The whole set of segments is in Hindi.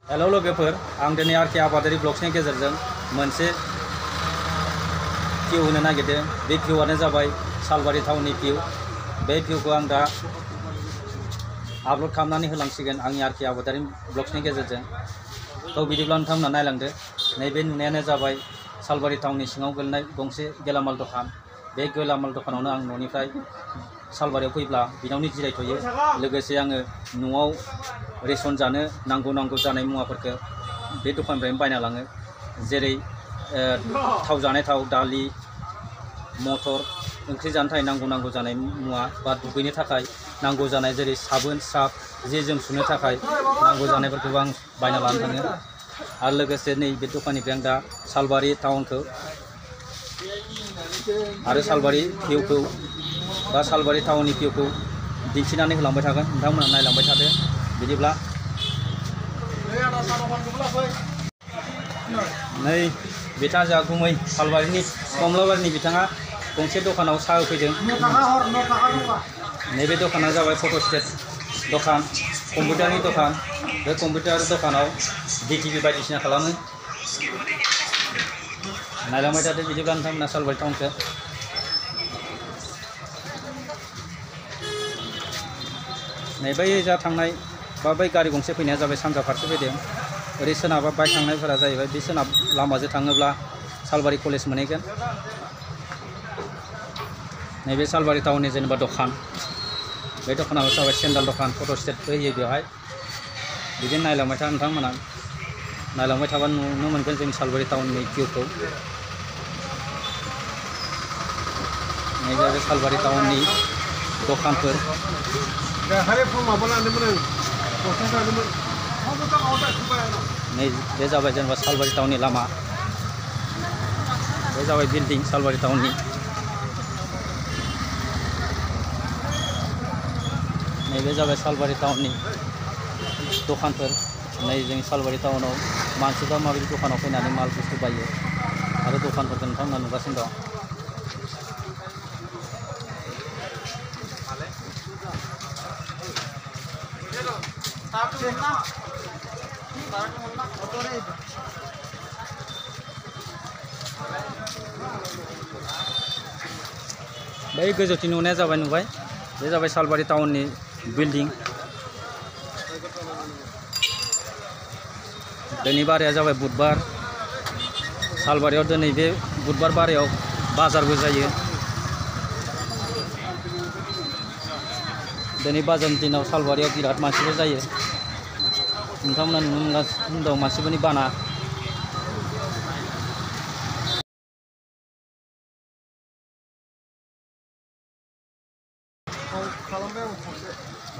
हेलो लोगोफोर आं दिनै आरके आबादारि ब्लग्सनि गेजेरजों मोनसे भिउ होनो नागिरदों। बे भिउआनो जाबाय सालबारि टाउननि भिउ। बे भिउखौ आं दा आपल'ड खालामनानै होलांसिगोन आंनि आरके आबादारि ब्लग्सनि गेजेरजों। तो बिदिब्ला नोंथांमोना नायलांदो। नैबे नुनायानो जाबाय सालबारि टाउननि सिङाव गोलैनाय गंसे गेलामाल दखान। बे गेलामाल दखानावनो आं न'निफ्राय सालबारियाव फैब्ला बिनावनो जिरायथ'यो। लोगोसे आङो न'आव रेसन जानो नांगौ जानाय मुवाफोरखौ बे दखाननिफ्रायनो बायना लाङो। जेरै थाव जानाय थाव, दालि, मटर, ओंख्रि जानो थाखाय नांगौ जानाय मुवा बा दुगैनो थाखाय नांगौ जानाय जेरै साबोन, सार्फ, जि जोम सुनो थाखाय नांगौ जानायफोरखौबो आं बायना लानो थाङो। आरो लोगोसे नैबे दखाननिफ्राय आं दा सालबारि टाउनखौ आरो सालबारि भिउखौ बा सालबारि टाउननि भिउखौ दिन्थिनानै होलांबाय थागोन। नोंथांमोना नायलांबाय थादो। बिदिब्ला नै बिथाङा जा गुमै सालबारिनि कमलाबारिनि बिथाङा गंसे दखानाव साहा होफैदों। नैबे दखाना जाबाय फट' स्टेट दखान, कम्पिउटारनि दखान। बे कम्पिउटार दखानाव डिटिपि बायदिसिना खालामो। नायलांबाय थादो बिदिब्ला नोंथांमोना सालबारि टाउनखौ। नै बै जा थांनाय बा बै गारि गंसे फैनाया जाबाय सानजा फारसे फैदों। ओरै सोनाबा बाइक थांनायफोरा जाहैबाय बे सोनाब लामाजों थाङोब्ला सालबारि कलेज मोनहैगोन। नैबे सालबारि टाउननि जेनेबा दखान, बे दखानाव जाबाय सेन्डाल दखान, फट' स्टेटबो होयो बेवहाय। बिदिनो नायलांबाय था नोंथांमोना। नायलांबाय थाबा नुनो मोनगोन जोंनि सालबारि टाउननि भिउखौ। नैबे सालबारि टाउननि दखानफोर। नै बे जाबाय जेनेबा सालबारि टाउननि लामा। बे जाबाय बिल्डिं सालबारि टाउननि। नैबे जाबाय सालबारि टाउननि दखानफोर। नै जोंनि सालबारि टाउनाव मानसिफ्रा माबायदि दखानाव फैनानै माल बुस्थु बायो आरो दखानफोरखौ नोंथांमोना नुगासिनो दं। बै गोजौथिं नुनाया जाबाय नुबाय बे जाबाय सालबारि टाउननि बिल्डिं। दिनै बाराया जाबाय बुधबार। सालबारियाव दिनै बे बुधबार बारायाव बाजारबो जायो। दिनै बाजारनि दिनाव सालबारियाव बिराद मानसिबो जायो। नोंथांमोना नुनो मोनगासिनो दं मानसिफोरनि बाना।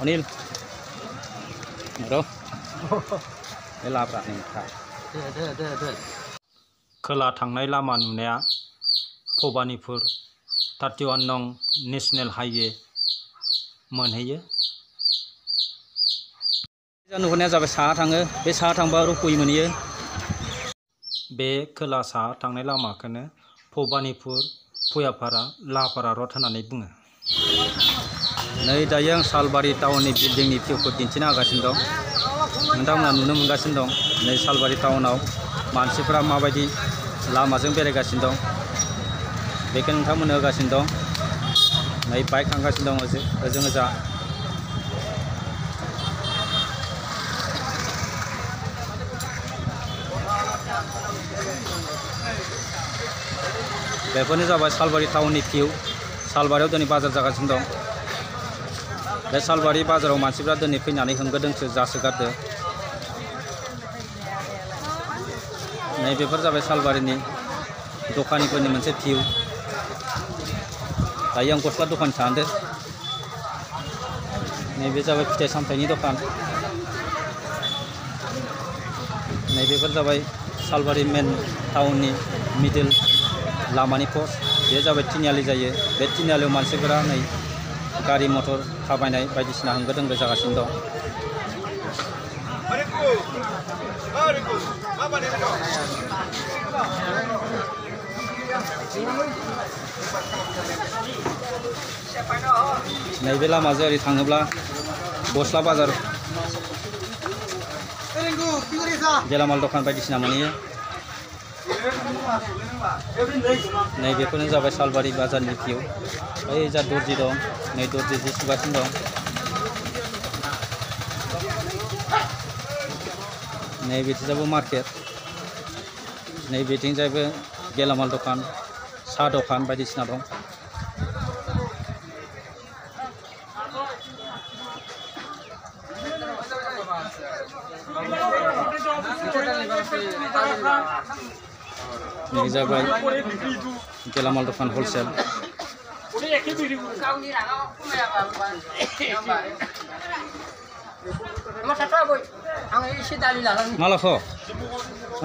अनिल खोला थांनाय लामा नुनाया भबानिपुर 31 नं नेशनेल हाइवे मोनहैयो। नुहुरनाया जाबाय साहा थाङो। बे साहा थांबा रुप'इ मोनहैयो। बे खोला साहा थांनाय लामाखौनो भबानिपुर भुयापारा लापारा रड होननानै बुङो। नै दायो आं सालबारि टाउननि बिल्डिंनि भिउखौ दिन्थिना होगासिनो दं। नोंथांमोना नुनो मोनगासिनो दं नै सालबारि टाउनाव मानसिफ्रा माबायदि लामाजों बेरायगासिनो दं बेखौ नोंथांमोननो होगासिनो दं। नै बाइक थांगासिनो दं ओजों ओजा। बेफोरनो जाबाय सालबारि टाउननि भिउ। सालबारियाव दिनै बाजार जागासिनो दं। बे सालबारि बाजाराव मानसिफ्रा दिनै फैनानै होंगो दोंसो जासोगारदों। नै बेफोर जाबाय सालबारिनि दखानिफोरनि मोनसे भिउ। दायो आं गस्ला दखान थांदों। नैबे जाबाय फिथाइ सामथाइनि दखान। नैबेफोर जाबाय सालबारि मेन टाउननि मिडिल लामानि पस्ट। बे जाबाय तिनिआलि जायो। बे तिनिआलियाव मानसिफोरा नै गारि मटर थाबायनाय बायदिसिना होंगो दोंगो जागासिनो दं। नैबे लामाजों ओरै थाङोब्ला गस्ला बाजार गेलामाल दखान बायदिसिना मोनहैयो नैबेफोरनो जाबाय सालबारि बाजारनि भिउ ओइ जा दर्जि दं नै दर्जि जि सुगासिनो दं नैबेथिंजाबो मार्केट नैबेथिंजायबो गेलामाल दखान साहा दखान बायदिसिना दं ini जाबाय गेलामाल दखान हलसेल मालाखौ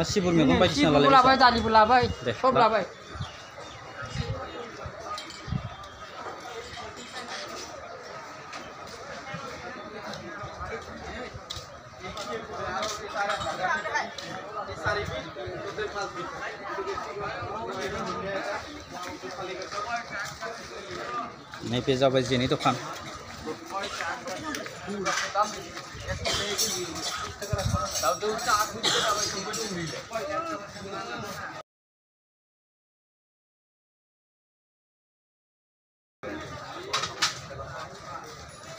सिबुर मैगं बायदिसिना लाबाय दालिबो लाबाय सब लाबाय नैबे जाबाय जेनि दखान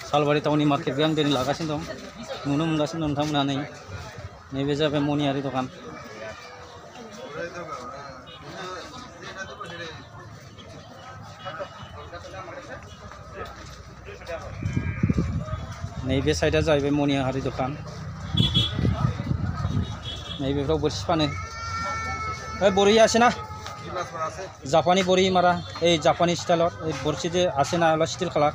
सालबारि टाउननि मार्केटखौ आं दिनै लागासिनो दं नुनो मोनगासिनो दं नोंथांमोना नैबे जाबाय मनियारि दखान नैबे साइडआ जाहैबाय मनियारि दखान नैबेफ्राव बोरसि फानो ओइ बरही আছে না জাপানি বড়ি মারা এই জাপানি স্টাইলত এই বরছি যে আছে না ওলা স্টিল কালার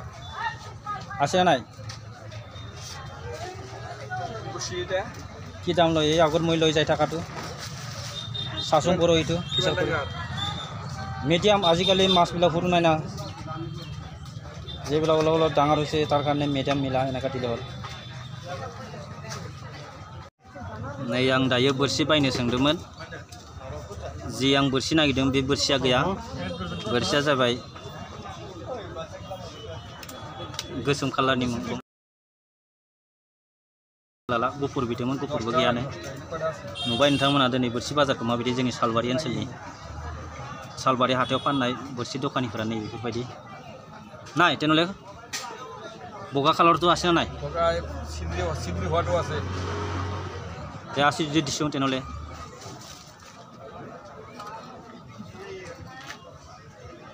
আছে না নাই কি দাম লয় এই আগর মই লৈ যাই থাকাটো সাসুং বড় এইটো মিডিয়াম আজিকালি মাছবিলাক সৰু নাই না যেবিলাক অলপ অলপ ডাঙৰ হৈছে তাৰ কাৰণে মিডিয়াম মিলা এনেকা দিলে হ'ল नै आं दायो बोरसि बायनो सोंदोंमोन जि आं बोरसि नागिरदों बे बोरसिया गैया बोरसिया जाबाय गोसोम कालारनि लाला गुफुर बिदोंमोन गुफुरबो गैयानो नुबाय नोंथांमोना दिनै बोरसि बाजारखौ माबायदि जोंनि सालबारि ओनसोलनि सालबारि हाथायाव फाननाय बोरसि दखानिफोरा नै बेफोरबायदि নাই তেনেহ'লে বগা কালাৰটো আছে না নাই বগা সিদ্ৰি হোৱাটো আছে তে আছে যদি দিছোঁ তেনেহ'লে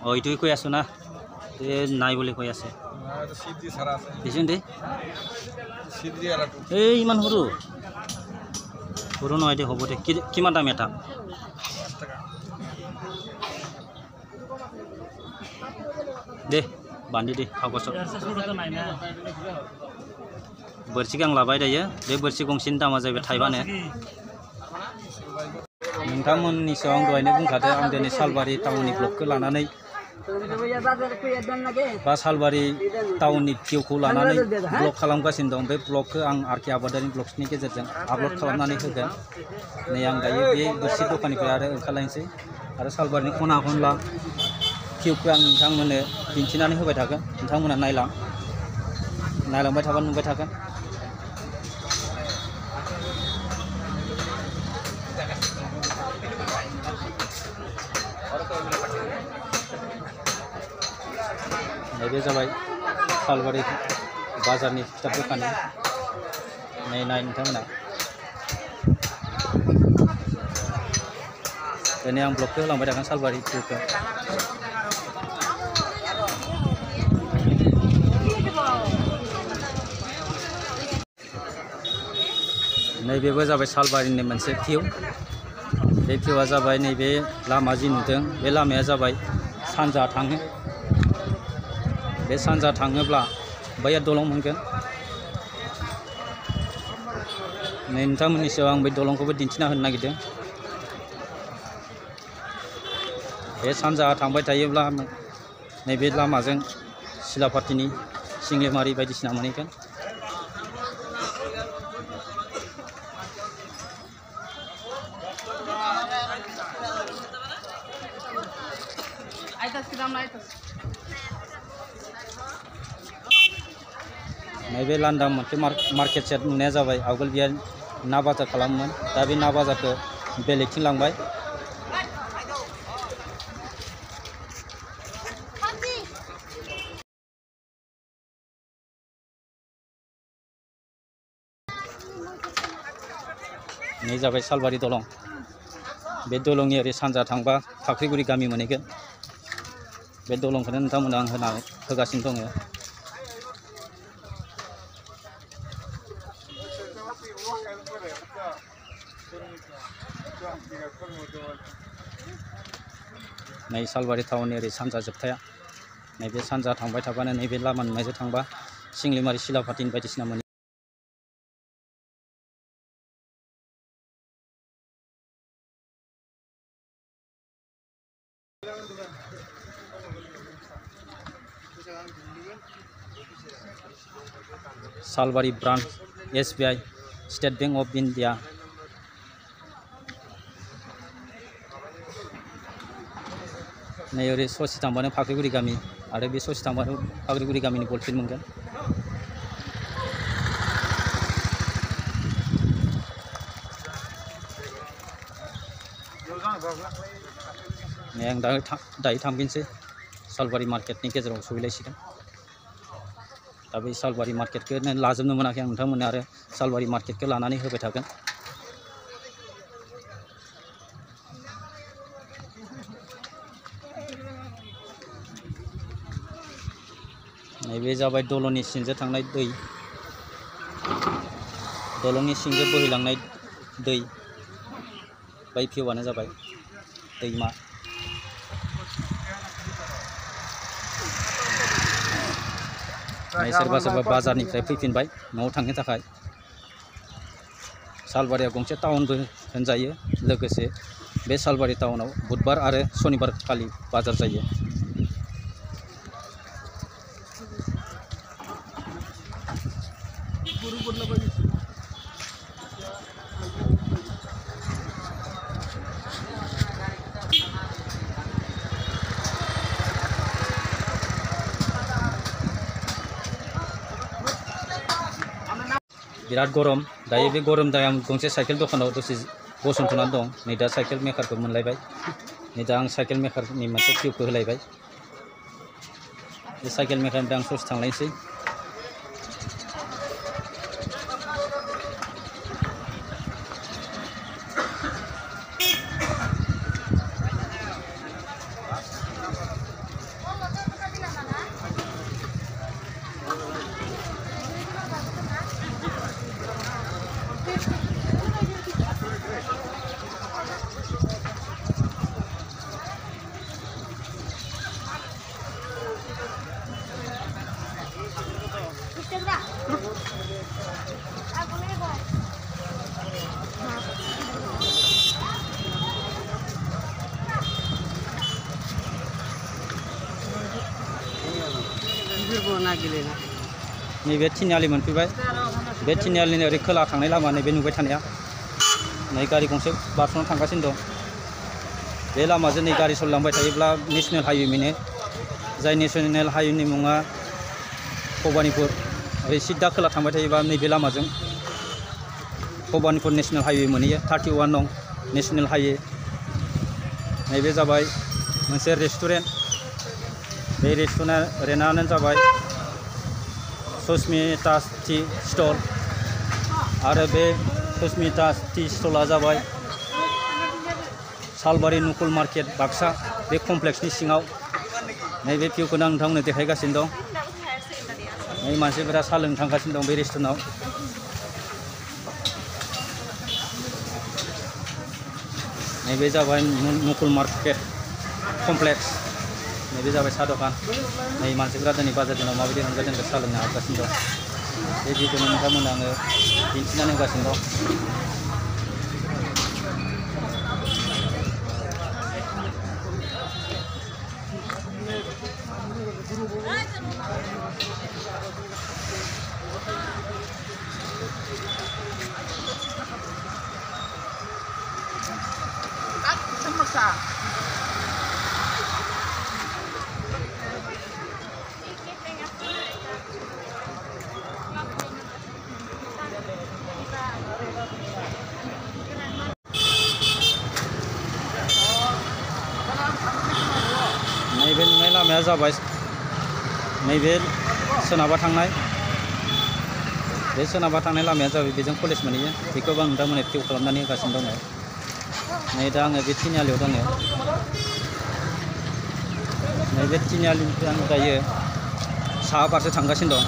এইটোৱে কৈ আছোঁ না নাই বুলি কৈ আছে দিছোঁ দে এই ইমান সৰু সৰু নহয় দে হ'ব দে কিমান দাম এটা दे बान्दि दे कागज बोरसि गां लाबाय दायो बे बोरसि गंसेनि दामा जाहैबाय थाइबानो नोंथांमोननि सायाव आं दहायनो बुंखादों आं दिनै सालबारि टाउननि ब्लगखौ लानानै बा सालबारि टाउननि भिउखौ लानानै ब्लग खालामगासिनो दं बे ब्लगखौ आं आरके आबादारि ब्लग्सनि गेजेरजों आपल'ड खालामनानै होगोन नै आं दायो बे बोरसि दखाननिफ्राय आरो ओंखारलायनोसै आरो सालबारिनि खना खनला भिउखौ आं नोंथांमोननो दिन्थिनानै होबाय थागोन नोंथांमोना नायलांबाय थागोन नुबाय थागोन नैबे जाबाय सालबारि बाजारनि फिथा दखानि नै नाय नोंथांमोना दिनै आं ब्लगखौ होलांबाय थागोन सालबारि भिउखौ नैबेबो जाबाय सालबारिनि मोनसे भिउ बे भिउआ जाबाय नैबे लामा जि नुदों बे लामाया जाबाय सानजा थाङो बे सानजा थाङोब्ला बैया दलं मोनगोन नै नोंथांमोननि सायाव आं बे दलंखौबो दिन्थिना होनो नागिरदों बे सानजा थांबाय थायोब्ला नैबे लामाजों सिलापातिनि सिंलेमारि बायदिसिना मोनहैगोन नैबे लांदां मोनसे मार्केट सेट नुनाया जाबाय आवगोल बिया ना बाजार खालामोमोन दा बे ना बाजारखौ बेलेगथिं लांबाय नै जाबाय सालबारि दलं बे दलंनि ओरै सानजा थांबा फाख्रिगुरि गामि मोनहैगोन बे दलंखौनो नोंथांमोना आं होगासिनो दङ नै सालबारि टाउननि ओरै सानजा जोबथाया नैबे सानजा थांबाय थाबानो नैबे लामा नुनायजों थांबा सिंलिमारि सिलापातिनि बायदिसिना mono Salbari branch SBI state bank of India नै ओरै ससे थांबानो फाख्रिगुरि गामि आरो बे ससे थांबानो फाख्रिगुरि गामिनि बलफिल्ड मोनगोन नै आं दायो थांफिनसै सालबारि मार्केटनि गेजेराव सहैलायसिगोन दा बे सालबारि मार्केटखौ लाजोबनो मोनाखै आं नोंथांमोननो आरो सालबारि मार्केटखौ लानानै होबाय थागोन नैबे जाबाय दलंनि सिंजों थांनाय दै दलंनि सिंजों बोहैलांनाय दै बै भिउआनो जाबाय दैमा सोरबा सोरबा बाजारनिफ्राय फैफिनबाय न'आव थांनो थाखाय सालबारिया गंसे टाउनबो होनजायो लोगोसे बे सालबारि टाउनाव बुधबार आरो सनिबार खालि बाजार जायो बिराद गरम दायो बे गरम दाय आं गंसे साइकेल दखानाव दसे गसंथनानै दं नै दा साइकेल मेकारखौ मोनलायबाय नै दा आं साइकेल मेकारनि मोनसे भिउखौ होलायबाय बे साइकेल मेकारनिफ्राय आं ससे थांलायनोसै नैबे तिनिआलि मोनफैबाय बे तिनिआलिनि ओरै खोला थांनाय लामा नैबे नुबाय थानाया नै गारि गंसे बारस'ना थांगासिनो दं बे लामाजों नै गारि सलायलांबाय थायोब्ला नेशनेल हाइवे मोनो जाय नेशनेल हाइवेनि मुङा भबानिपुर ओरै सिदा खोला थांबाय थायोबा नैबे लामाजों भबानिपुर नेशनेल हाइवे मोनहैयो 31 नं नेशनेल हाइवे नैबे जाबाय मोनसे रेस्टुरेन्ट बे रेस्टुरेन्टआनो जाबाय सुस्मिता टी स्टल आरो बे सुस्मिता टी स्टला जाबाय सालबारि नुकुल मार्केट बाक्सा बे कमप्लेक्सनि सिङाव नैबे भिउखौनो आं नोंथांमोननो देखायगासिनो दं नै मानसिफोरा साहा लोंनो थांगासिनो दं बे रेस्टुरेन्टआव नैबे जाबाय नुकुल मार्केट कमप्लेक्स नैबे जाबाय साहा दखान नै मानसिफोरा दिनै बाजार दिनाव माबायदि रंजादों साहा लोंनो हागासिनो दं बे भिडिअखौ नोंथांमोननो आङो दिन्थिनानै होगासिनो दं लामाया जाबाय नैबे सोनाबा थांनाय बे सोनाबा थांनाय लामाया जाबाय बेजों कलेज मोनहैयो बेखौबो आं नोंथांमोननो भिउ खालामनानै होगासिनो दङ नै दा आङो बे तिनिआलियाव दङ नैबे तिनिआलिनिफ्राय आं दायो साहा फारसे थांगासिनो दं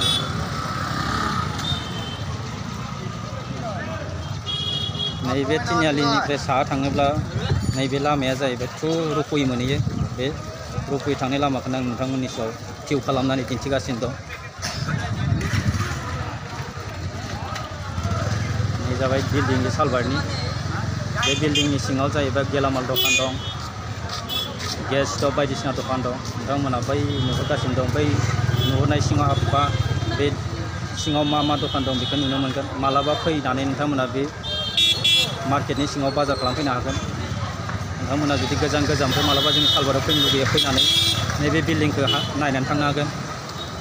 नैबे तिनिआलिनिफ्राय साहा थाङोब्ला नैबे लामाया जाहैबाय थु रुप'यि मोनहैयो बे रुप'यि थांनाय लामाखौनो आं नोंथांमोननि सायाव भिउ खालामनानै दिन्थिगासिनो दं नै जाबाय बिल्डिंनि सालबारनि बे बिल्डिंनि सिङाव जाहैबाय गेलामाल दखान दं गेस स्ट'भ बायदिसिना दखान दं नोंथांमोना बै नुहुरगासिनो दं बै नुहुरनाय सिङाव हाबबा बे सिङाव मा दखान दं बेखौ नुनो मोनगोन मालाबा फैनानै नोंथांमोना बे मार्केटनि सिङाव बाजार खालामफैनो हागोन नोंथांमोना जुदि गोजाननिफ्राय मालाबा जोंनि सालबाराव फैनो लुगैयो फैनानै नैबे बिल्डिंखौ नायनानै थांनो हागोन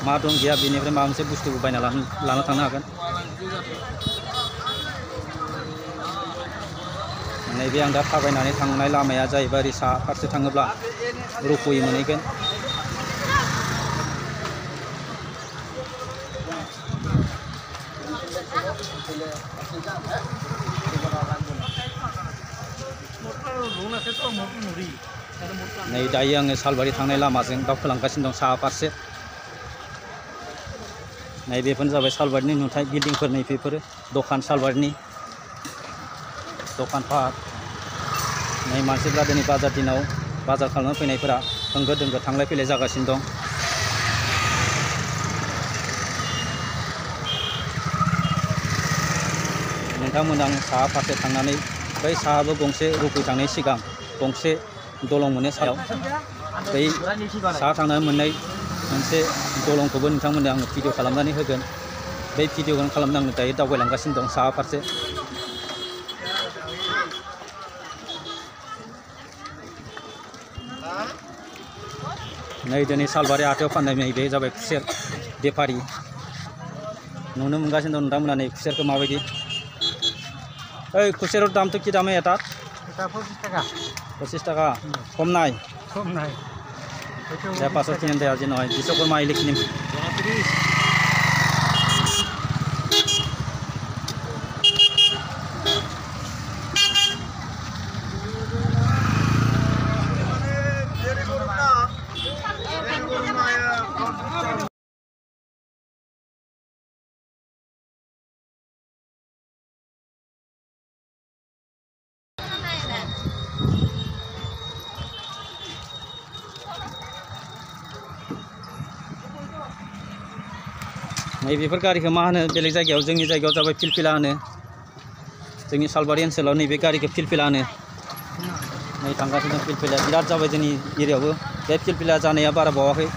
मा दं गैया बेनिफ्राय माबा मोनसे बुस्थुबो बायना लाना थांनो हागोन नैबे आं दा थाबायनानै थांनाय लामाया जाहैबाय ओरै साहा फारसे थाङोब्ला रुप'यि मोनहैगोन नै दायो आङो सालबारि थांनाय लामाजों दावखोलांगासिनो दं साहा फारसे नै बेफोरनो जाबाय सालबारिनि नुथाय बिल्डिंफोर नै बेफोरो दखान सालबारिनि दखानपाट नै मानसिफ्रा दिनै बाजार दिनाव बाजार खालामनो फैनायफोरा होंगो दोंगो थांलाय फैलाय जागासिनो दं नोंथांमोना आं साहा फारसे थांनानै बै साहाबो गंसे रुप'यि थांनायनि सिगां गंसे दलं मोनो सायाव बै साहा थांनानै मोननाय मोनसे दलंखौबो नोंथांमोननो आङो भिडिअ खालामनानै होगोन बै भिडिअखौनो खालामनो आङो दायो दावबायलांगासिनो दं साहा फारसे नै दिनै सालबारि हाथायाव फाननाय नै बे जाबाय खुसेर बेफारि नुनो मोनगासिनो दं नोंथांमोना नै खुसेरखौ माबायदि ओइ खुसेरर दामটো কি দামে এটা 25 টাকা 25 টাকা কম নাই দে পাছত কিনেন দে আজি নহয় বিশ্বকৰ্মা আহিলে কিনিম नै बेफोर गारिखौ मा होनो बेलेग जायगायाव जोंनि जायगायाव जाबाय फिलफिला होनो जोंनि सालबारि ओनसोलाव नैबे गारिखौ फिलफिला होनो नै थांगासिनो फिलफिला बिराद जाबाय जोंनि एरियायावबो बे फिलफिला जानाया बारा बावाखै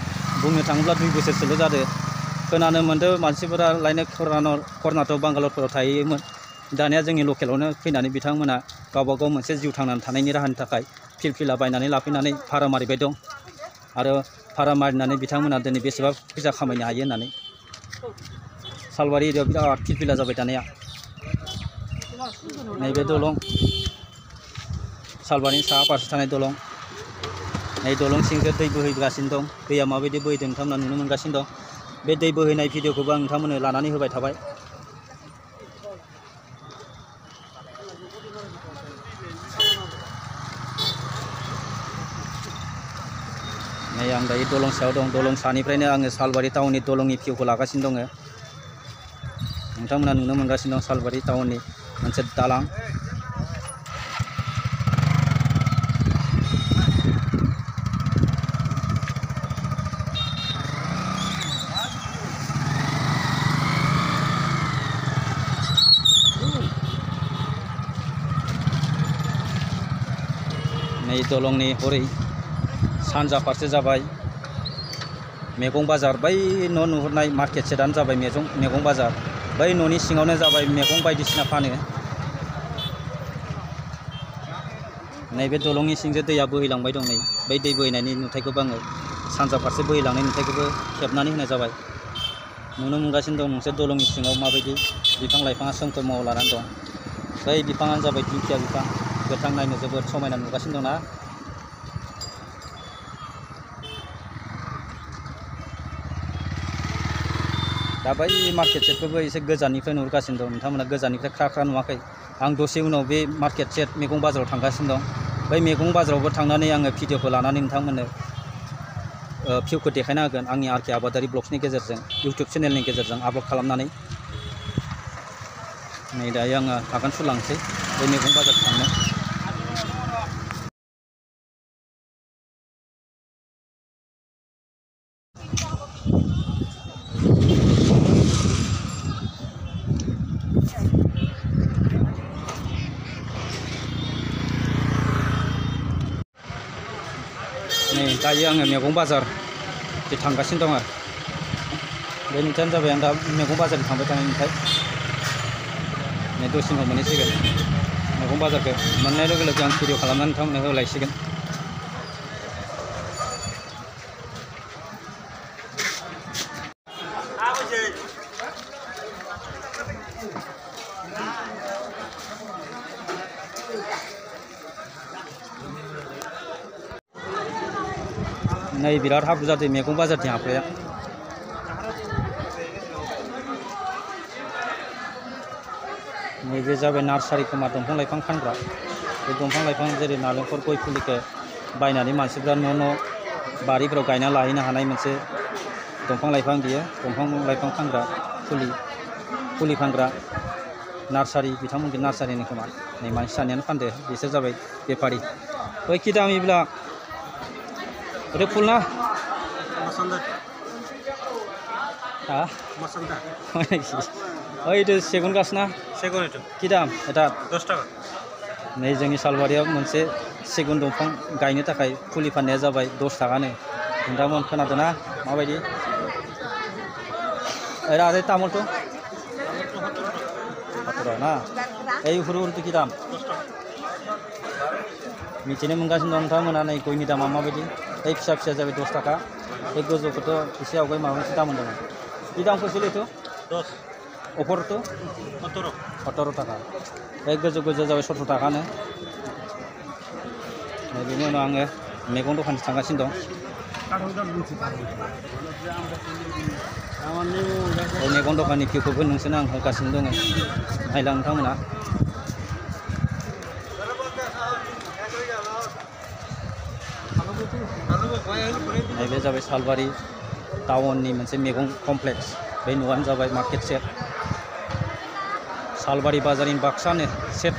बुंनो थाङोब्ला 2 बोसोरसोल' जादों खोनानो मोन्दों मानसिफोरा लायनो कर्नाटक बांगालरफोराव थायोमोन दानिया जोंनि लकेलावनो फैनानै बिथांमोना गावबा गाव मोनसे जिउ थांनानै थानायनि राहानि थाखाय फिलफिला बायनानै लाफैनानै भारा मारिबाय दं आरो भारा मारिनानै बिथांमोना दिनै बेसेबा फैसा खामायनो हायो होननानै सालबारि एरियायाव बिराद फिलफिला जाबाय दानिया नैबे दलं सालबारिनि साहा फारसे थानाय दलं नै दलं सिंजों दै बोहैगासिनो दं दैया माबायदि बोहैदों नोंथांमोना नुनो मोनगासिनो दं बे दै बोहैनाय भिडिअखौबो आं नोंथांमोननो लानानै होबाय थाबाय नै आं दायो दलं सायाव दं दलं सानिफ्रायनो आङो सालबारि टाउननि दलंनि भिउखौ लागासिनो दङ नोंथांमोना नुनो मोनगासिनो दं सालबारि टाउननि मोनसे दालां नै दलंनि हरै सानजा फारसे जाबाय मैगं बाजार बै न' नुहुरनाय मार्केट सेटानो जाबाय मैगं बाजार बै न'नि सिङावनो जाबाय मैगं बायदिसिना फानो नैबे दलंनि सिंजों दैया बोहैलांबाय दं नै बै दै बोहैनायनि नुथायखौबो आङो सानजा फारसे बोहैलांनाय नुथायखौबो खेबनानै होनाय जाबाय नुनो मोनगासिनो दं मोनसे दलंनि सिङाव माबायदि बिफां लाइफाङा सोमखोर महर लानानै दं बै बिफाङानो जाबाय दिंखिया बिफां गोथां नायनो जोबोद समायना नुगासिनो दंना दा बै मार्केट सेटखौबो एसे गोजाननिफ्राय नुहुरगासिनो दं नोंथांमोना गोजाननिफ्राय ख्रा ख्रा नुवाखै आं दसे उनाव बे मार्केट सेट मैगं बाजाराव थांगासिनो दं बै मैगं बाजारावबो थांनानै आङो भिडिअखौ लानानै नोंथांमोननो भिउखौ देखायना होगोन आंनि आरके आबादारि ब्लग्सनि गेजेरजों इउटिउब चेनेलनि गेजेरजों आपल'ड खालामनानै नै दायो आङो आगान सुरलांसै बे मैगं बाजार थांनो नै दायो आङो मैगं बाजार थांगासिनो दं आरो बे नुथायानो जाबाय आं दा मैगं बाजाराव थांबाय थानाय नुथाय नै दसे उनाव मोनहैसिगोन मैगं बाजारखौ मोननाय लोगो लोगो आं भिडिअ खालामनानै नोंथांमोननो होलायसिगोन नै बिराद हाब्रु जादों मैगं बाजारनि हाबग्राया नैबे जाबाय नार्सारि खोमा दंफां लाइफां फानग्रा बे दंफां लाइफां जेरै नालेंखर गय फुलिखौ बायनानै मानसिफ्रा न' बारिफ्राव गायना लाहैनो हानाय मोनसे दंफां लाइफां बियो दंफां लाइफां फानग्रा फुलि फानग्रा नार्सारि बिथांमोनखौ नार्सारिनि खोमा नै मानसि सानैयानो फानदो बिसोर जाबाय बेफारि ओइ कि दाम इब्ला itu full na? Masanda. Hah? Masanda. Oh itu segun gas na? Segun itu. Kidam, itu 10 taka. Nei जोंनि सालबारियाव मोनसे सेगुन दंफां गायनो थाखाय फुलि फाननाया जाबाय 10 थाखानो नोंथांमोन खोनादों ना माबायदि आरो तामलथ' 17 ना এই हुरुरটো কি दाम मिथिनो मोनगासिनो दं नोंथांमोना नै गयनि दामा माबायदि এই फिसा फिसा जाबाय 10 थाखा এই गोजौखौथ' एसे आवगाय माबा मोनसे दाम होनदोंमोन কি दाम কৈছিলেতো 10 अफरथ' 17 थाखा এই गोजौ जाबाय 17 थाखानो बेनि उनाव आङो मैगं दखानथिं थांगासिनो दं मैगं दखाननि भिउखौबो नोंसोरनो आं होगासिनो दङ नायलां नोंथांमोना नैबे जाबाय सालबारि टाउननि मोनसे मैगं कमप्लेक्स बे न'आनो जाबाय market shed Salbari Bazar in बाक्सानो shed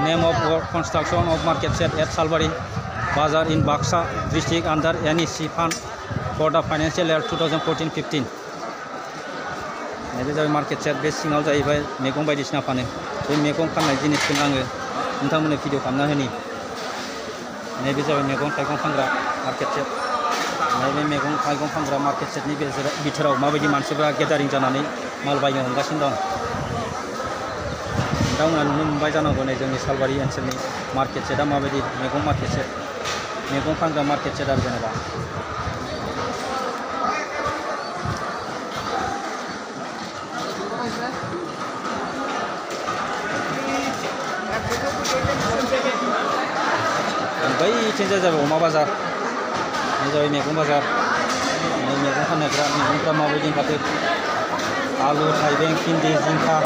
name of construction of market shed at Salbari Bazar in Baksa district under NEC fund for the financial year 2014-15 नैबे जाबाय मार्केट सेट बे सिङाव जाहैबाय मैगं बायदिसिना फानो बे मैगं फाननाय जिनिसखौनो आङो नोंथांमोननो भिडिअ खालामना होनि नैबे जाबाय मैगं थाइगं फानग्रा मार्केट सेट नैबे मैगं थाइगं फानग्रा मार्केट सेटनि बिथोराव माबायदि मानसिफ्रा गेदारिं जानानै माल बायनो हमगासिनो दं नोंथांमोना नुनो मोनबाय जानांगौ नै जोंनि सालबारि ओनसोलनि मार्केट सेटआ माबायदि मैगं मार्केट सेट मैगं फानग्रा मार्केट सेट आरो जेनेबा बैथिंजाय जाबाय अमा बाजार बे जाबाय मैगं बाजार नै मैगं फाननायफ्रा मैगंफ्रा माबायदि ओंखारदों आलु थाइबें भिन्दि जिंखा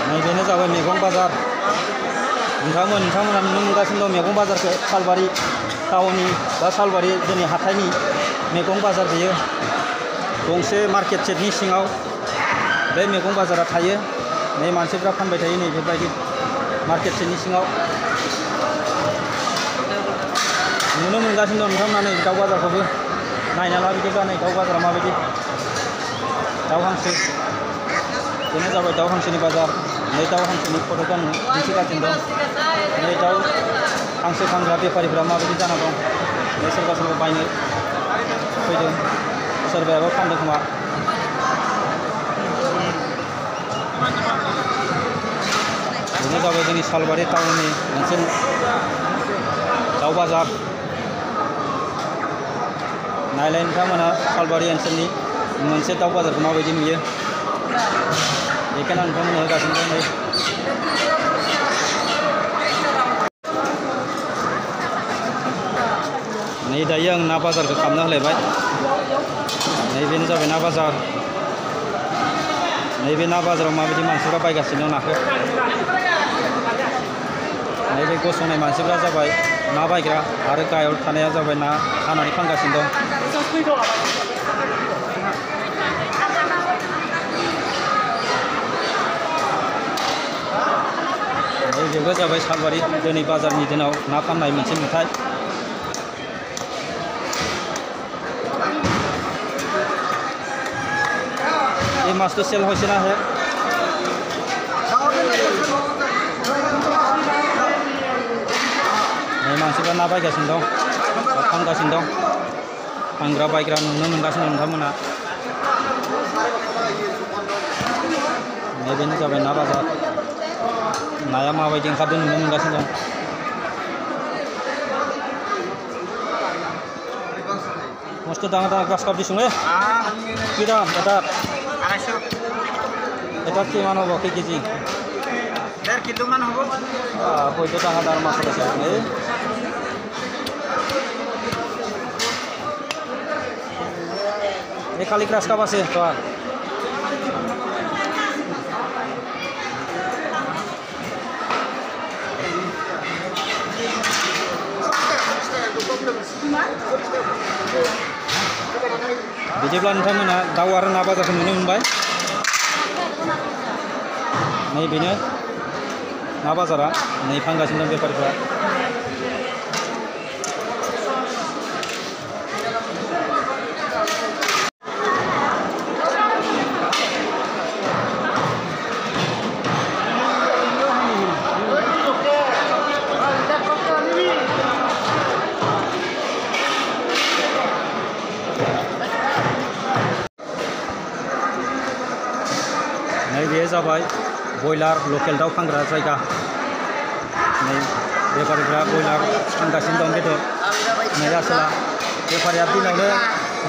नैबेनो जाबाय मैगं बाजार नोंथांमोना नुनो मोनगासिनो दं मैगं बाजारखौ सालबारि टाउननि बा सालबारि जोंनि हाथाइनि मैगं बाजार बेयो गंसे मार्केट सेटनि सिङाव बे मैगं बाजारा थायो नै मानसिफ्रा फानबाय थायो नै बेबायदि मार्केट सेटनि सिङाव नुनो मोनगासिनो दं नोंथांमोना नै दाउ बाजारखौबो नायना ला बिदिब्ला नै दाउ बाजारा माबायदि दाउ हांसो बेनो जाबाय दाउ हांसोनि बाजार नै दाउ हांसोनि फट'खौ आं दिन्थिगासिनो दं नै दाउ हांसो फानग्रा बेफारिफ्रा माबायदि जाना दं नै सोरबा बायनो फैदों सोरबायाबो फानदों खोमा बेनो जाबाय जोंनि सालबारि टाउननि मोनसे दाउ बाजार नायलाय नोंथांमोना सालबारि ओनसोलनि मोनसे दाउ बाजारखौ माबायदि नुयो बेखायनो नोंथांमोननो होगासिनो दं नै दायो आं ना बाजारखौ खालामना होलायबाय नैबेनो जाबाय ना बाजार नैबे ना बाजाराव माबायदि मानसिफ्रा बायगासिनो दं नाखौ नैबे गसंनाय मानसिफ्रा जाबाय ना बायग्रा आरो गाहायाव थानाया जाबाय ना हानानै फानगासिनो दं नैबेबो जाबाय सालबारि दिनै बाजारनि दिनाव ना फाननाय मोनसे नुथाय ये माছ तो सेल होइसे ना है नै मानसिफ्रा ना बायगासिनो दं फानगासिनो दं फानग्रा बायग्रा नुनो मोनगासिनो नोंथांमोना नैबेनो जाबाय ना बाजार नाया माबायदि ओंखारदों नुनो मोनगासिनो दं मस्त दाङा ग्रास काप दिसुं কি দাম এটা 250 এটা কিমান হ'ব কি কেজি 1.5 কিলো মান হ'ব কয়টো টাকা দাম মাছ আছে এই খালি গ্রাস কাপ আছে তো बिदिब्ला नोंथांमोना दाउ आरो ना बाजारखौ नुनो मोनबाय नैबेनो ना बाजारा नै फानगासिनो दं बेफारिफ्रा नैबे जाबाय बयलार लकेल दाउ फानग्रा जायगा नै बेफारिफ्रा बयलार फानगासिनो दं बेदर नै आसोला बेफारिया दिनावनो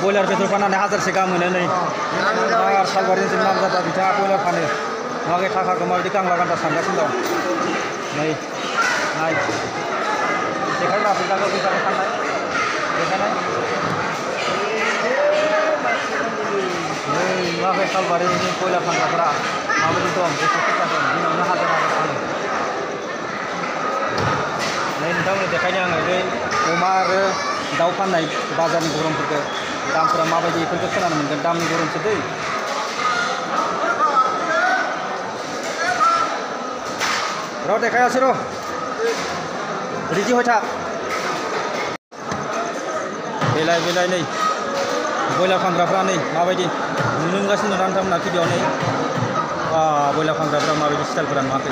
बयलार बेदर फाननानै 1000सो गाहाम मोनो नै आरो सालबारिनि नाम जादा बिथाङा बयलार फानो मागे थाखाखौ माबायदि गांला गान्दा सानगासिनो दं नै नाय देखायग्रा फैसाखौ फैसाखौ फाननाय देखायनाय नै मागे सालबारिनि बयलार फानग्राफोरा माबायदि दं बेखौ खोन्थादों दिनावनो 1000 फानो नै नोंथांमोननो देखायनो आङो बे अमा आरो दाउ फाननाय बाजारनि गरमफोरखौ दामफोरा माबायदि बेफोरखौ खोनानो मोनगोन दामनि गरमसो दै र' देखायासै र' रिदि हय था बेलाय नै बयलार फानग्राफ्रा नै माबायदि नुनो मोनगासिनो दं नोंथांमोना भिडिअ'आव नै बयलार फानग्राफ्रा माबायदि स्टाइलफोरा नुवाखै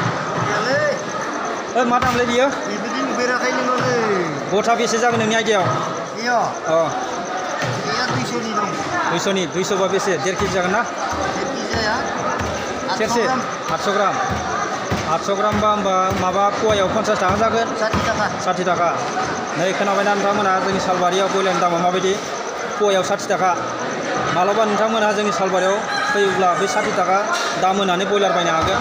मा दामलै बियो बिदि नुफेराखै नोङो गथा बेसे जागोन नोंनि आइडियाव बेयो 200नि दं 200नि 200 बा बेसे 1.5 केजि जागोन ना 1.5 जाया सेरसे 800 ग्राम 800 ग्राम बा होमबा माबा पवायाव 50 थाखा जागोन 60 थाखा नै खोनाबायना नोंथांमोना जोंनि सालबारियाव बयलारनि दामा माबायदि पवायाव 60 थाखा मालाबा नोंथांमोना जोंनि सालबारियाव फैयोब्ला बे 60 थाखा दाम होनानै बयलार बायनो हागोन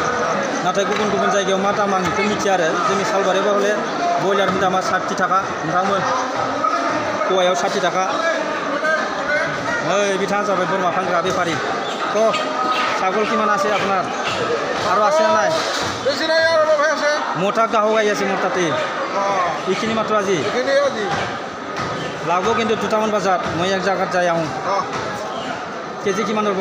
नाथाय गुबुन गुबुन जायगायाव मा दाम आं बेखौ मिथिया आरो जोंनि सालबारियाव हले बयलारनि दामा 60 थाखा नोंथांमोन पवायाव 60 थाखा ओइ बिथाङा जाबाय बोरमा फानग्रा बेफारि तो ছাগল কিমান আছে আপনার আর আছে না নাই বেশি নাই আর ভাই আছে মোটা গাহ গাই আছে মোর তাতে এইখিনি মাত্র আজি লাগবো কিন্তু দুটামান বাজার মই এক জায়গাত যাই আহোঁ কেজি কিমান হব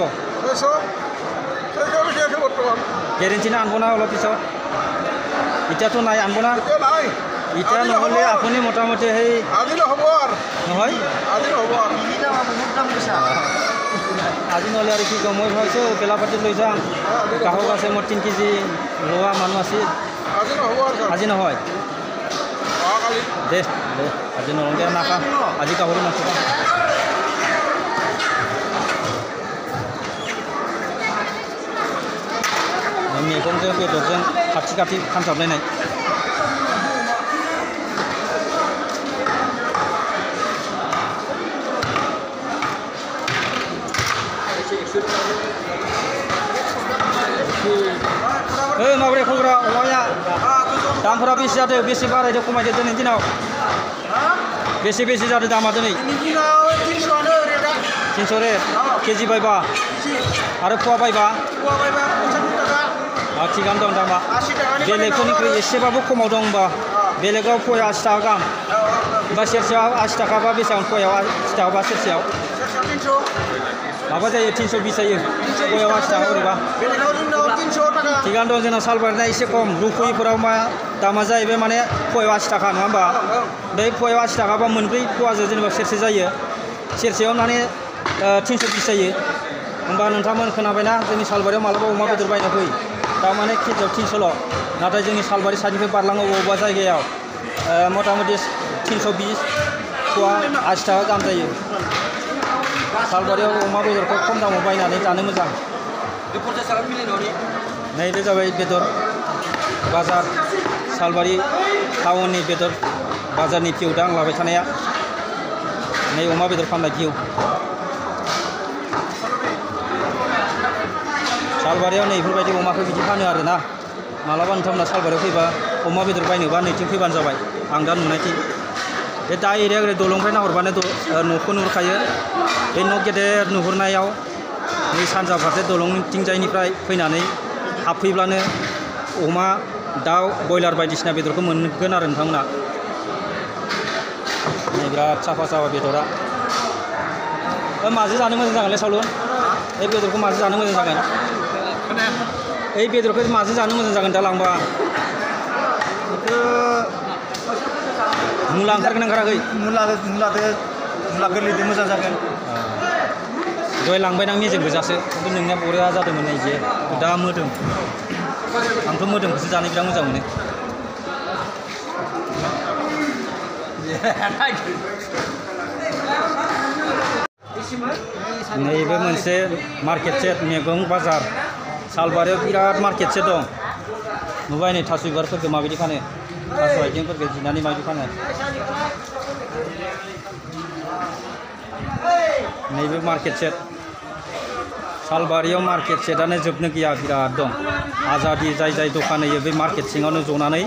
গ্যারেন্টি না আনব না অলপ পিছত এতিয়াতো নাই আনব না এতিয়া নহ'লে আপুনি মোটামুটি সেই নহয় আজি নহ'লে আৰু কি ক'ম মই ভাবিছোঁ বেলাপাতিত লৈ যাম গ্ৰাহক আছে মোৰ 3 কেজি লোৱা মানুহ আছে আজি নহয় দে আজি নহ'লে নাখাম আজি গাহৰি মাংস খাম मैगंजों बेदरजों खाथि खाथि फानसाबलायनाय दामफोरा बेसे जादों बेसे बारायदों खमायदों दिनैनि दिनाव बेसे जादों दामा दिनै 300 रेट केजि बायबा आरो फवा बायबा थिगानो दं दामा बेलेगफोरनिख्रुइ एसेबाबो खमाव दं होनबा बेलेगाव फवायाव 80 थाखा गाहाम होनबा सेरसेयाव 80 थाखा बा बेसेबां फवायाव 80 थाखा बा सेरसेयाव माबा जायो 320 जायो फवायाव 80 थाखा बोरैबा थिगानो दं जोंना सालबारिना एसे खम रुफुयिफोराव मा दामा जाहैबाय माने फवायाव 80 थाखा नङा होनबा बे फवायाव 80 थाखा बा मोनब्रै फवाजों जेनेबा सेरसे जायो सेरसेयाव माने 320 जायो होनबा नोंथांमोन खोनाबायना जोंनि सालबारियाव मालाबा अमा बेदर बायना फै दामाने केजियाव 300ल' नाथाय जोंनि सालबारि साइडनिफ्राय बारलाङो बबेबा जायगायाव मथा मथि 320 फवा 80 थाखा गाहाम जायो सालबारियाव अमा बेदरखौ खम दामाव बायनानै जानो मोजां नैबे जाबाय बेदर बाजार सालबारि टाउननि बेदर बाजारनि भिउ दा आं लाबाय थानाया नै अमा बेदर फाननाय भिउ सालबारियाव नै बेफोरबायदि अमाखौ बिदि फानो आरोना मालाबा नोंथांमोना सालबारियाव फैबा अमा बेदर बायनोबा नैथिं फैबानो जाबाय आं दा नुनायथिं बे दा एरिया ओरै दलंनिफ्राय नाहरबानो न'खौ नुहुरखायो बे न' गेदेर नुहुरनायाव नै सानजा फारसे दलंथिंजायनिफ्राय फैनानै हाबफैब्लानो अमा दाउ बयलार बायदिसिना बेदरखौ मोनगोन आरो नोंथांमोना नै बिराद साफा बेदरा माजों जानो मोजां जागोनलै सावलुन बे बेदरखौ माजों जानो मोजां जागोन এই बेदरखौ माजों जानो मोजां जागोन दा लांबा मुला ओंखारगोन ओंखाराखै मुला गोरलैजों मोजां जागोन दहाय लांबाय आं मेजेम गोजासो खिन्थु नोंनिया बरिया जादोंमोन नै जे दा मोदोम आंथ' मोदोमखौसो जानो बिराद मोजां मोनो नैबे मोनसे मार्केट सेट मैगं बाजार सालबारियाव बिराद मार्केट सेट दं नुबाय नै थास' बिबारफोरखौ माबायदि फानो थास' आइथिंफोरखौ जिनानै माबायदि फानो नैबे मार्केट सेट सालबारियाव मार्केट सेटआनो जोबनो गैया बिराद दं आजादि जाय दखान होयो बे मार्केट सिङावनो जनानै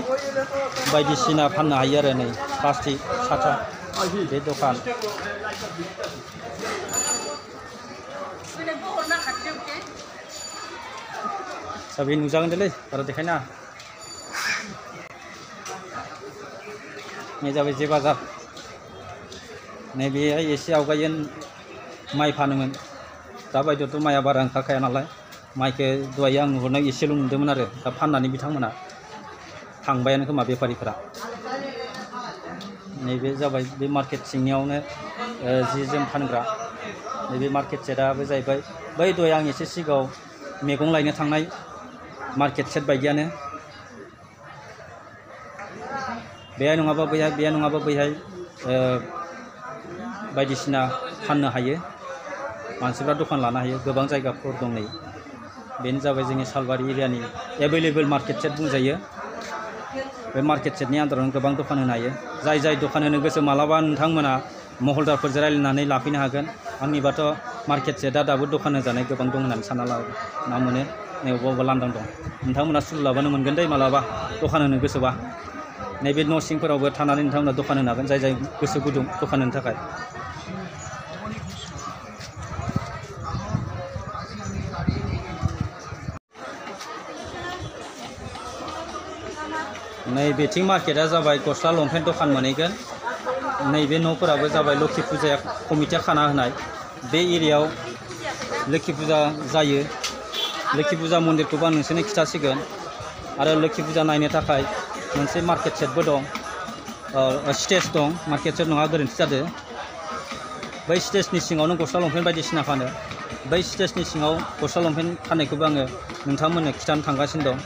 बायदिसिना फाननो हायो आरो नै प्लास्टिक साथा बे दखान साबि नुजागोन दे बारा देखायना नै जाबाय जे बाजार नैबेहाय एसे आवगायो माइ फानोमोन दा बायदियावथ' माइआ बारा ओंखारखाया नालाय माइखौ दहाय आं नुहुरनाय एसेल' नुदोंमोन आरो दा फाननानै बिथांमोना थांबायानो खोमा बेफारिफोरा नैबे जाबाय बे मार्केट सिंनियावनो जि जोम फानग्रा नैबे मार्केट सेटआबो जाहैबाय बै दहाय आं एसे सिगाङाव मैगं लायनो थांनाय मार्केट सेट बायदियानो बेहाय नङाबा बैहाय बेहाय नङाबा बैहाय बायदिसिना फाननो हायो मानसिफ्रा दखान लानो हायो गोबां जायगाफोर दं नै बेनो जाबाय जोंनि सालबारि एरियानि एभेलेबल मार्केट सेट बुंजायो बे मार्केट सेटनि आन्दारावनो गोबां दखान होनो हायो जाय दखान होनो गोसो मालाबा नोंथांमोना महलदारफोरजों रायज्लायनानै लाफैनो हागोन आंनिबाथ' मार्केट सेटआ दाबो दखान होजानाय गोबां दं होननानै सानना ला मोनो नै अबेबा लांदां दं नोंथांमोना सुलु लाबानो मोनगोन दै मालाबा दखान होनो गोसोबा नैबे न' सिंफोरावबो थानानै नोंथांमोना दखान होनो हागोन जाय गोसो गुदुं दखान होनो थाखाय नैबेथिं मार्केटआ जाबाय गस्ला लंपेन्ट दखान मोनहैगोन नैबे न'फोराबो जाबाय लोखि फुजाया कमिटिया खाना होनाय बे एरियायाव लोखि फुजा जायो लोखि फुजा मन्दिरखौबो आं नोंसोरनो खिथासिगोन आरो लोखि फुजा नायनो थाखाय मोनसे मार्केट सेटबो दं स्टेज दं मार्केट सेट नङा गोरोन्थि जादों बै स्टेजनि सिङावनो गस्ला लंपेन्ट बायदिसिना फानो बै स्टेजनि सिङाव गस्ला लंपेन्ट फाननायखौबो आङो नोंथांमोननो खिथानो थांगासिनो दं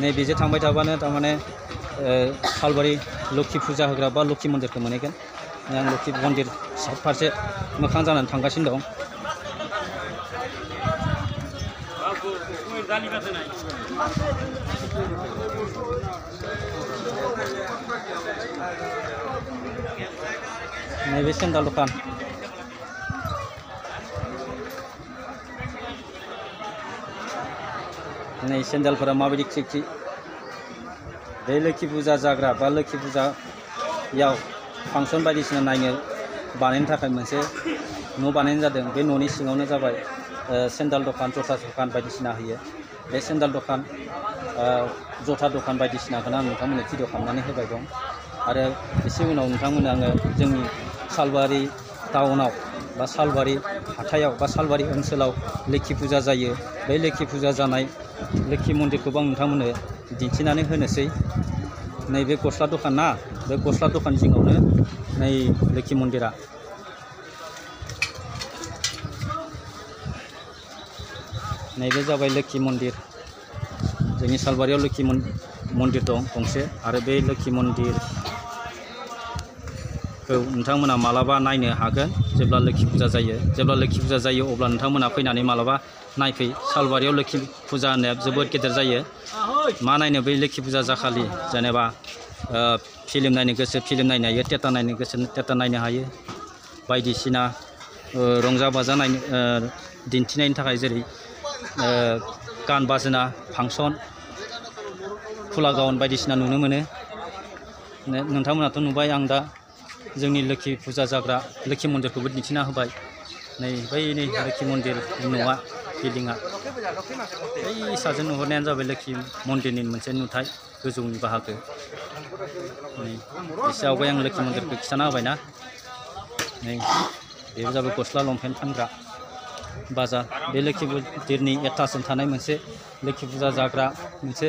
नैबेजों थांबाय थाबानो थारमाने सालबारि लोखि फुजा होग्रा बा लोखि मन्दिरखौ मोनहैगोन आं लोखि मन्दिर साइड फारसे मोखां जानानै थांगासिनो दं नैबे सेन्डाल दखान नै सेन्डालफोरा माबायदि ख्रि ख्रि बे लोखि फुजा जाग्रा बा लोखि फुजायाव फांसन बायदिसिना नायनो बानायनो थाखाय मोनसे न' बानायनाय जादों। बे न'नि सिङावनो जाबाय सेन्डाल दखान जथा दखान बायदिसिना होयो। बे सेन्डाल दखान जथा दखान बायदिसिनाखौनो आं नोंथांमोननो भिडिअ खालामनानै होबाय दं। आरो एसे उनाव नोंथांमोननो आङो जोंनि सालबारि टाउनाव बा सालबारि हाथायाव बा सालबारि ओनसोलाव लोखि फुजा जायो। बे लोखि फुजा जानाय लोखि मन्दिरखौबो आं नोंथांमोननो दिन्थिनानै होनोसै। नैबे गस्ला दखान ना, बे गस्ला दखान जिङावनो नै लोखि मन्दिरा। नैबे जाबाय लोखि मन्दिर। जोंनि सालबारियाव लोखि मन्दिर दं गंसे। आरो बे लोखि मन्दिरखौ नोंथांमोना मालाबा नायनो हागोन जेब्ला लोखि फुजा जायो। जेब्ला लोखि फुजा जायो अब्ला नोंथांमोना फैनानै मालाबा नायफै। सालबारियाव लोखि फुजा होननाया जोबोद गेदेर जायो। मा नायनो बै लोखि फुजा जाखालि जेनेबा फिल्म नायनो गोसो फिल्म नायनो हायो, थियेटार नायनो गोसो थियेटार नायनो हायो। बायदिसिना रंजा बाजा नायनो दिन्थिनायनि थाखाय जेरै गान बाजना फांसन खुला गावन बायदिसिना नुनो मोनो। नोंथांमोनाथ' नुबाय, आं दा जोंनि लोखि फुजा जाग्रा लोखि मन्दिरखौबो दिन्थिना होबाय। नै बै लोखि मन्दिरनि न'आ बिल्डिंआ बै साजों नुहुरनायानो जाबाय लोखि मन्दिरनि मोनसे नुथाय गोजौनि बाहागो। नै एसे आवगाय आं लोखि मन्दिरखौ खिन्थाना होबायना। नै बेबो जाबाय गस्ला लंपेन्ट फानग्रा बाजार। बे लोखि मन्दिरनि एटाचजों थानाय मोनसे लोखि फुजा जाग्रा मोनसे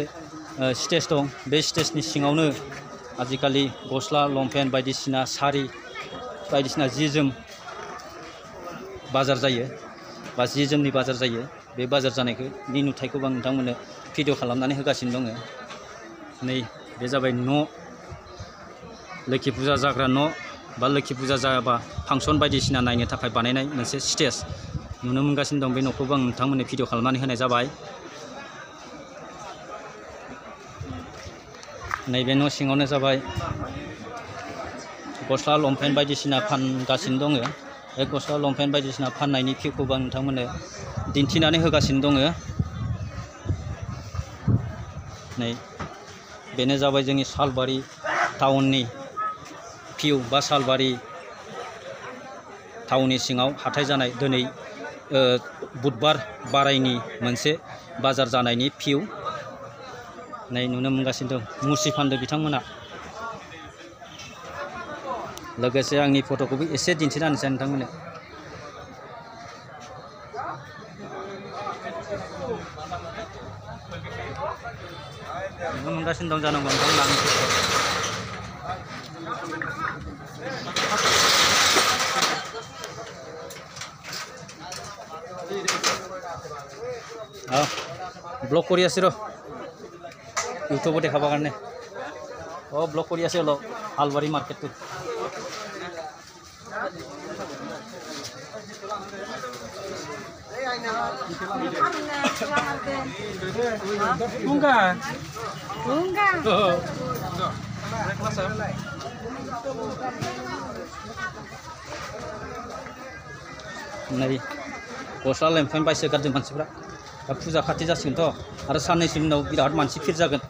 स्टेज दं। बे स्टेजनि सिङावनो आजिखालि गस्ला लंपेन्ट बायदिसिना सारि बायदिसिना जि जोम बाजार जायो बा जि जोमनि बाजार जायो। बे बाजार जानायनि नुथायखौबो आं नोंथांमोननो भिडिअ खालामनानै होगासिनो दङ। नै बे जाबाय न' लोखि फुजा जाग्रा न' बा लोखि फुजा जायाबा फांसन बायदिसिना नायनो थाखाय बानायनाय मोनसे स्टेज नुनो मोनगासिनो दं। बे न'खौबो आं नोंथांमोननो भिडिअ खालामनानै होनाय जाबाय। नैबे न' सिङावनो जाबाय गस्ला लंपेन्ट बायदिसिना फानगासिनो दङ। बे गस्ला लंपेन्ट बायदिसिना फाननायनि भिउखौबो आं नोंथांमोननो दिन्थिनानै होगासिनो दङ। नै बेनो जाबाय जोंनि सालबारि टाउननि भिउ बा सालबारि टाउननि सिङाव हाथाय जानाय दिनै बुधबार बारायनि मोनसे बाजार जानायनि भिउ नै नुनो मोनगासिनो दं। मुसि फानदों बिथांमोना। लोगोसे आंनि फट'खौबो एसे दिन्थिना होनोसै नोंथांमोननो। नुनो मोनगासिनो दं जानांगौ नोंथांमोना आंनि फट'। ব্লগ কৰি আছোঁ ৰ ইউটিউবত দেখাবৰ কাৰণে। ব্লগ কৰি আছে অলপ সালবাৰী মাৰ্কেটটো। नै गस्ला लंपेन्ट बायसोगारदों मानसिफ्रा। दा फुजा खाथि जासिगोनथ' आरो साननैसोनि उनाव बिराद मानसि फिर जागोन।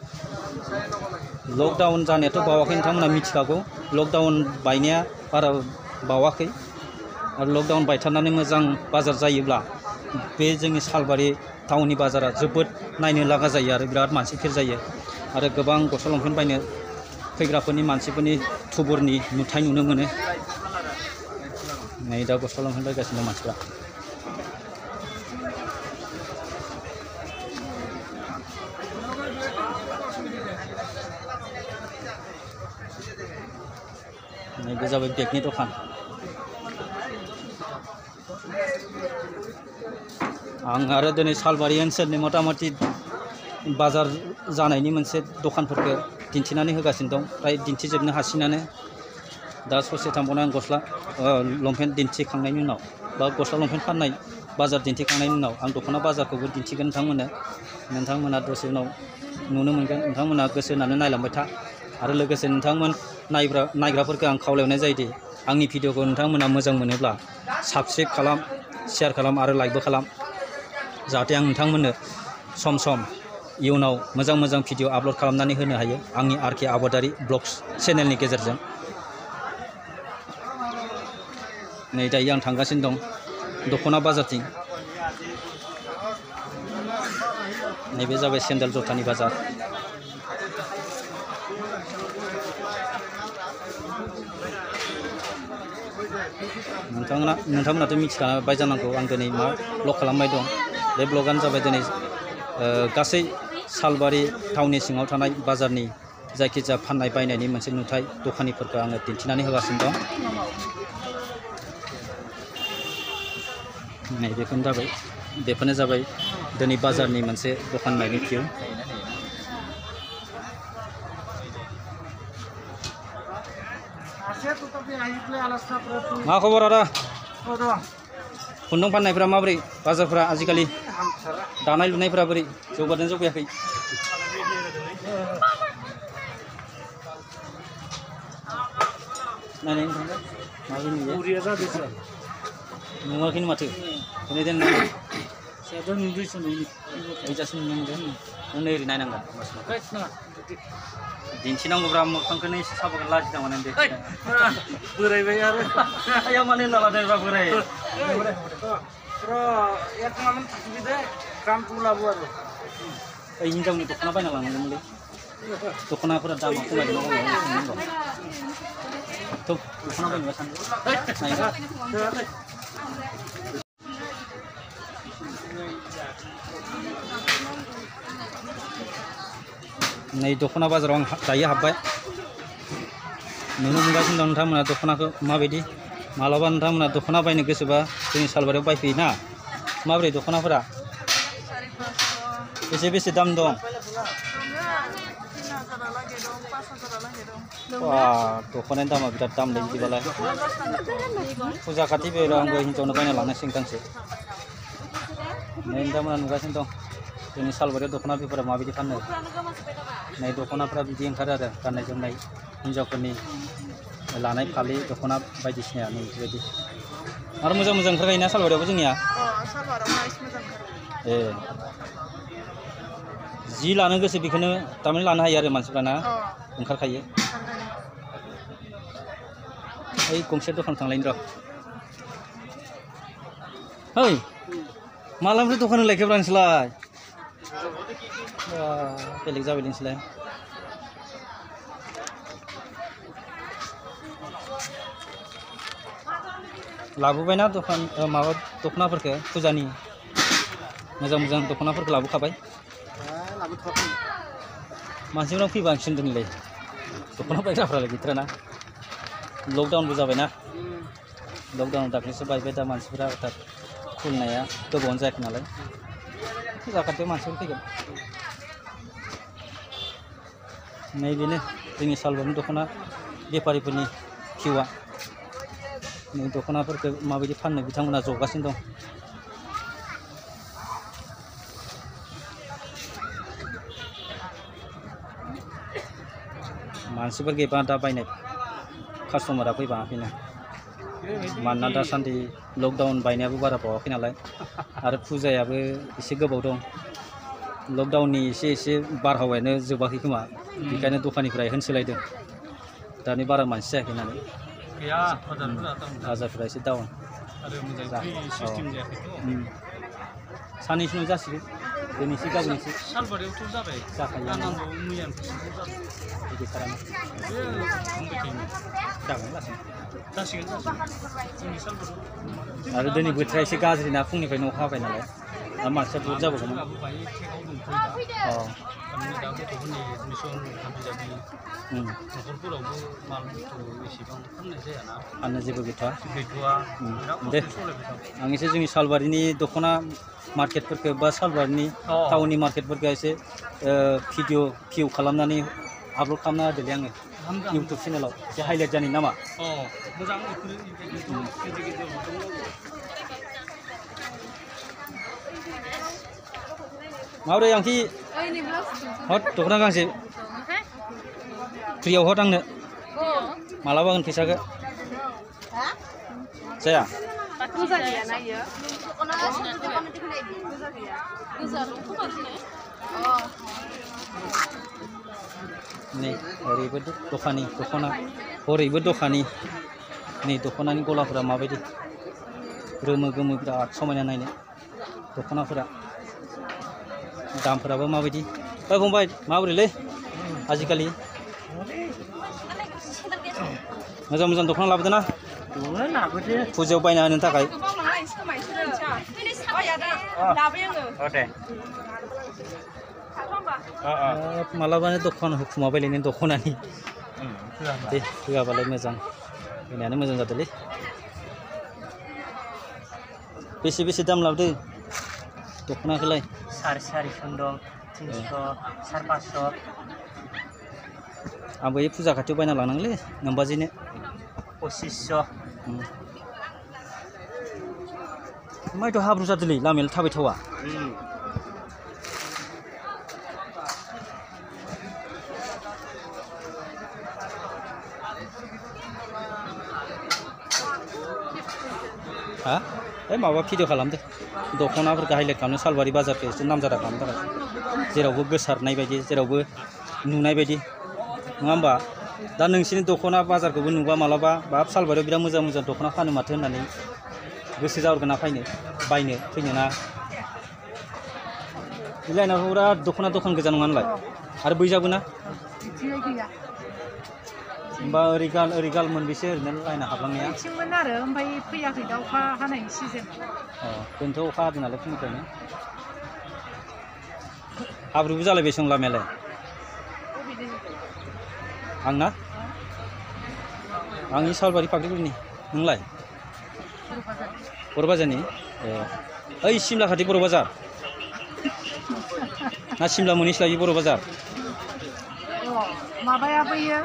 लकडाउन जानायाथ' बावाखै, नोंथांमोना मिथिखागौ। लकडाउन बायनाया बारा बावाखै। आरो लकडाउन बायथारनानै मोजां बाजार जायोब्ला बे जोंनि सालबारि टाउननि बाजारा जोबोद नायनो लागा जायो आरो बिराद मानसि फिर जायो। आरो गोबां गस्ला लंपेन्ट बायनो फैग्राफोरनि मानसिफोरनि थुबुरनि नुथाय नुनो मोनो। नै दा गस्ला लंपेन्ट बायगासिनो दं मानसिफ्रा। नैबे जाबाय बेगनि दखान। आं आरो दिनै सालबारि ओनसोलनि मथा-मथि बाजार जानायनि मोनसे दखानफोरखौ दिन्थिनानै होगासिनो दं। फ्राय दिन्थिजोबनो हासिनानो। दा ससे थांबावना आं गस्ला लंपेन्ट दिन्थिखांनायनि उनाव बा गस्ला लंपेन्ट फाननाय बाजार दिन्थिखांनायनि उनाव आं दख'ना बाजारखौबो दिन्थिगोन नोंथांमोननो। नोंथांमोना दसे उनाव नुनो मोनगोन। नोंथांमोना गोसो होनानै नायलांबाय था। आरो लोगोसे नोंथांमोन नायग्राफोरखौ आं खावलायनाय जायोदि आंनि भिडिअखौ नोंथांमोना मोजां मोनोब्ला साबस्क्राइब खालाम, शेयार खालाम आरो लाइकबो खालाम। जाहाथे आं नोंथांमोननो सम सम इयुनाव मोजां मोजां भिडिअ आपल'ड खालामनानै होनो हायो आंनि आरके आबादारि ब्लग्स चेनेलनि गेजेरजों। नै दायो आं थांगासिनो दं दख'ना बाजारथिं। नैबे जाबाय सेन्देल जुथानि बाजार। नोंथांमोनाथ' मिथिखाबाय जानांगौ आं दिनै मा ब्लग खालामबाय दं। बे ब्लगानो जाबाय दिनै गासै सालबारि टाउननि सिङाव थानाय बाजारनि जायखिजाया फाननाय बायनायनि मोनसे नुथाय दखानिफोरखौ आङो दिन्थिनानै होगासिनो दं। नै बेफोरनो जाबाय दिनै बाजारनि मोनसे दखान नायनि भिउ। मा खबर आदा? खुन्दुं फाननायफ्रा माबोरै बाजारफ्रा आजिखालि? दानाय लुनायफ्रा बोरै जौगादों जौगायाखै? नायनाय माबोरै नुयो? नुवाखैनो माथो दिनै दोन ओइजासो नुनो मोनदों। नों नै ओरै नायनांगोन दिन्थिनांगौब्रा मोखांखौनो एसे साबोगोन लाजिदों माने दे बोरायबाय आरो आया मानो होनना लादोंब्रा बोराय ओइ हिन्जावनि दख'ना बायना लांनांगौमोनलै दख'नाफोरा दामा खमायदों थ' दख'ना बायनोबा सानदों नै दख'ना बाजाराव आं दायो हाबबाय। नुनो मोनगासिनो दं नोंथांमोना दख'नाखौ माबायदि। मालाबा नोंथांमोना दख'ना बायनो गोसोबा जोंनि सालबारियाव बायफैयोना। माबोरै दख'नाफोरा? बेसे दाम दं? दख'नानि दामा बिराद दाम दं बिदिबालाय। फुजा खाथि फैब्ला आंबो हिन्जावनो बायना लांनांसिगोन गांसे। नै नोंथांमोना नुगासिनो दं जोंनि सालबारियाव दख'ना बेफोरा माबायदि फानो। नै दख'नाफ्रा बिदि ओंखारो आरो गाननाय जोमनाय हिन्जावफोरनि लानाय फालि दख'ना बायदिसिना नै बेबायदि आरो मोजां मोजां ओंखारखायोना सालबारियावबो जोंनिया। ए जि लानो गोसो बेखौनो थारमाने लानो हायो आरो मानसिफ्राना ओंखारखायो। ओइ गंसे दखान थांलायनो र'। ओइ मालानिफ्राय दखान होलायखोब्रा नोंसोरलाय? बेलेग जाबाय नोंसोरलाय। लाबोबायना दखान माबा दख'नाफोरखौ फुजानि मोजां मोजां दख'नाफोरखौ लाबोखाबाय। मानसिफोरा फैबांसिन दिनैलाय दख'ना बायग्राफ्रालाय गैथाराना। लकडाउनबो जाबायना लकडाउन दाख्लैसो बायबाय दा मानसिफोरा हथात खुलिनाया गोबावानो जायाखै नालाय फुजा खाथियाव मानसिफोर फैगोन। नैबेनो जोंनि सालबारिनि दख'ना बेफारिफोरनि भिउआ। नै दख'नाफोरखौ माबायदि फाननो बिथांमोना जगासिनो दं। मानसिफोर गैबा दा बायनाय कास्टमारा फैबाङाखैनो मानोना दासान्दि लकडाउन बायनायाबो बारा बावाखै नालाय आरो फुजायाबो एसे गोबाव दं। लकडाउननि एसे बारहावायानो जोबाखै खोमा बेखायनो दखानिफ्रा होनसोलायदों दानि बारा मानसि जायाखै होननानै। बाजारफोरा एसे डाउन साननैसो जासिगोन दिनैसो गाबोनसो सालबारियावथ' जाबाय जाखायो बिदि खालामो जागोन जासिगोन आरो दिनै बोथोरा एसे गाज्रि ना फुंनिफ्रायनो अखा हाबाय नालाय मानसिया बुहुद जाबोगौमोन। दा गथ'फोरनि एडमिसन हाबि-जाबि न'खरफोरावबो माल बुस्थु एसेबां फाननाय जायाना। फाननो जेबो गैथ'वा। दे आं एसे जोंनि सालबारिनि दख'ना मार्केटफोरखौ बा सालबारिनि टाउननि मार्केटफोरखौ एसे भिडिअ खालामनानै आपल'ड खालामना होदोंलै आङो इउटुब चेनेलाव एसे हाइलाइट जानाय नामा। मोजां माबोरै आंखि हट दख'ना गांसे फ्रियाव हट आंनो मालाबा होगोन फैसाखौ जाया। नै ओरैबो दखानि दख'ना हरैबो दखानि नै दख'नानि गलाफोरा माबायदि रोमो गोमो बिराद समायना नायनो दख'नाफोरा दामफोराबो माबायदि ओइ फंबाय माबोरैलै आजिखालि मोजां मोजां दख'ना लाबोदों ना फुजायाव बायना होनो थाखाय मालाबानो दखान हुखुमाबायलै नों दख'नानि दे होआबालाय मोजां होनायानो मोजां जादोंलै बेसे बेसे दाम लाबोदो दख'नाखौलाय 450 dong 300 400 आंबो बे फुजा खाथियाव बायना लांनांगोनलै नोमबाजैनो 2500 माइथ' हाब्रु जादोंलै लामायाव थाबायथावा हा ओइ माबा भिडिअ खालामदो दख'नाफोरखौ हाइलाइट खालामनो सालबारि बाजारखौ एसे नामजादा खालामनो थाखाय जेरावबो गोसारनाय बायदि जेरावबो नुनाय बायदि नङा होमबा दा नोंसिनि दख'ना बाजारखौबो नुबा मालाबा बाब सालबारियाव बिराद मोजां मोजां दख'ना फानो माथो होननानै गोसो जाहरगोन ना बायनो फैनो ना बे लाइनाव बिराद दख'ना दखान गोजा नङा होनलाय आरो बैजाबो ना होमबा ओरै गाल मोनबेसे ओरैनो लाइना हाबलांनाया बिथिंमोन आरो ओमफ्राय फैयाखै दा अखा हानायनि सिजोन बेनोथ' अखा हादों नालाय फुंनिफ्रायनो हाब्रुबो जालायबाय सं लामायालाय आंना आंनि सालबारि फाख्रिगुरिनि नोंलाय बर' बाजारनि ओइ सिमला खाथि बर' बाजार ना सिमला मोनहैस्लाबि बर' बाजार माबाया बैयो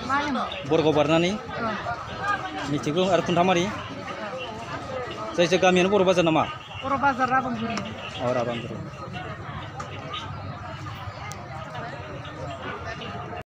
मा होनो बरगाव बारनानै मिथिगौ आरो खुन्थामारि जायखिया गामियानो बर' बाजार नामा बर' बाजार राबांगुरि राबांगुरि